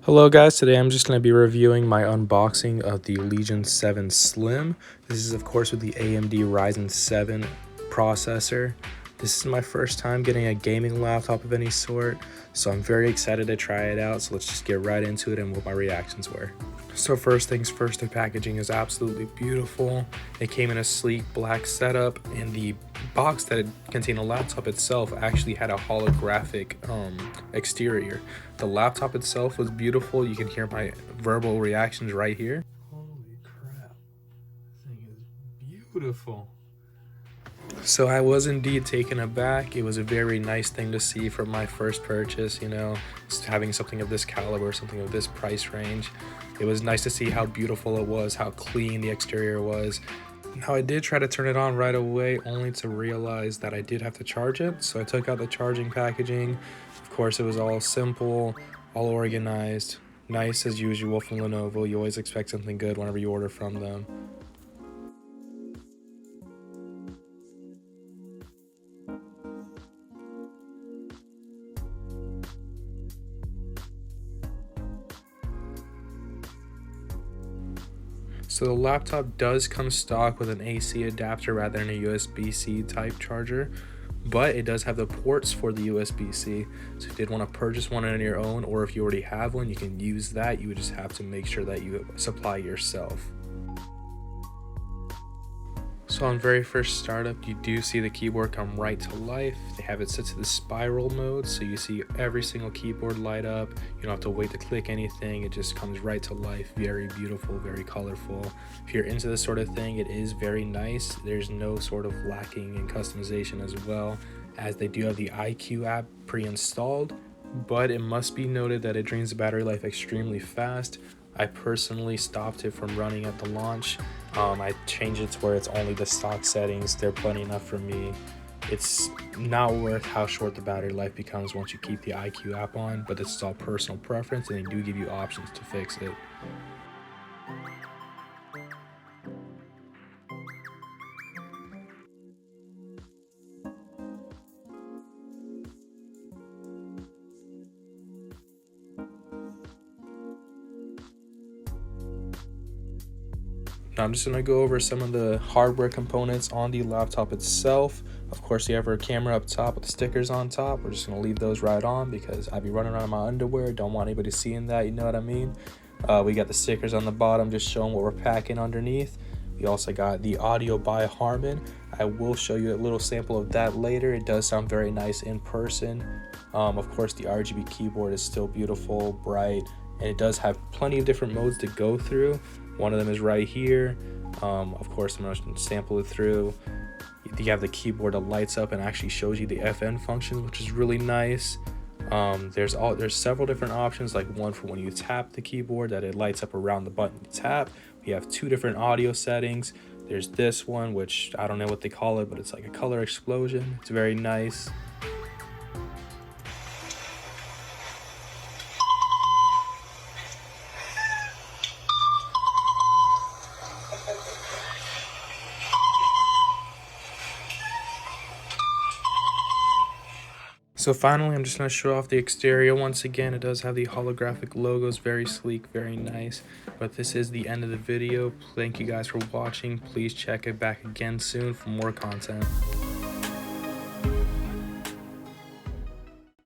Hello guys, today I'm just going to be reviewing my unboxing of the Legion 7 Slim. This is of course with the AMD Ryzen 7 processor. This is my first time getting a gaming laptop of any sort, so I'm very excited to try it out. So let's just get right into it and what my reactions were. So first things first, the packaging is absolutely beautiful. It came in a sleek black setup, and the box that it contained the laptop itself actually had a holographic exterior. The laptop itself was beautiful. You can hear my verbal reactions right here. Holy crap, this thing is beautiful. So I was indeed taken aback. It was a very nice thing to see for my first purchase, you know, having something of this caliber, something of this price range. It was nice to see how beautiful it was, how clean the exterior was. Now I did try to turn it on right away, only to realize that I did have to charge it. So I took out the charging packaging. Of course, it was all simple, all organized, nice as usual from Lenovo. You always expect something good whenever you order from them. So the laptop does come stock with an AC adapter rather than a USB-C type charger, but it does have the ports for the USB-C. So if you did want to purchase one on your own, or if you already have one, you can use that. You would just have to make sure that you supply yourself. So on very first startup, you do see the keyboard come right to life. They have it set to the spiral mode, so you see every single keyboard light up. You don't have to wait to click anything. It just comes right to life. Very beautiful, very colorful. If you're into this sort of thing, it is very nice. There's no sort of lacking in customization as well, as they do have the iQ app pre-installed, but it must be noted that it drains the battery life extremely fast. I personally stopped it from running at the launch. I changed it to where it's only the stock settings. They're plenty enough for me. It's not worth how short the battery life becomes once you keep the iQ app on, but this is all personal preference, and they do give you options to fix it. Now I'm just going to go over some of the hardware components on the laptop itself. Of course, you have our camera up top with the stickers on top. We're just going to leave those right on because I'd be running around in my underwear. Don't want anybody seeing that, you know what I mean? We got the stickers on the bottom just showing what we're packing underneath. We also got the audio by Harman. I will show you a little sample of that later. It does sound very nice in person. Of course, the RGB keyboard is still beautiful, bright, and it does have plenty of different modes to go through. One of them is right here. Of course, I'm going to sample it through. You have the keyboard that lights up and actually shows you the FN functions, which is really nice. There's several different options, like one for when you tap the keyboard that it lights up around the button you tap. We have two different audio settings. There's this one, which I don't know what they call it, but it's like a color explosion. It's very nice. So finally, I'm just going to show off the exterior once again. It does have the holographic logos, very sleek, very nice. But this is the end of the video. Thank you guys for watching. Please check it back again soon for more content.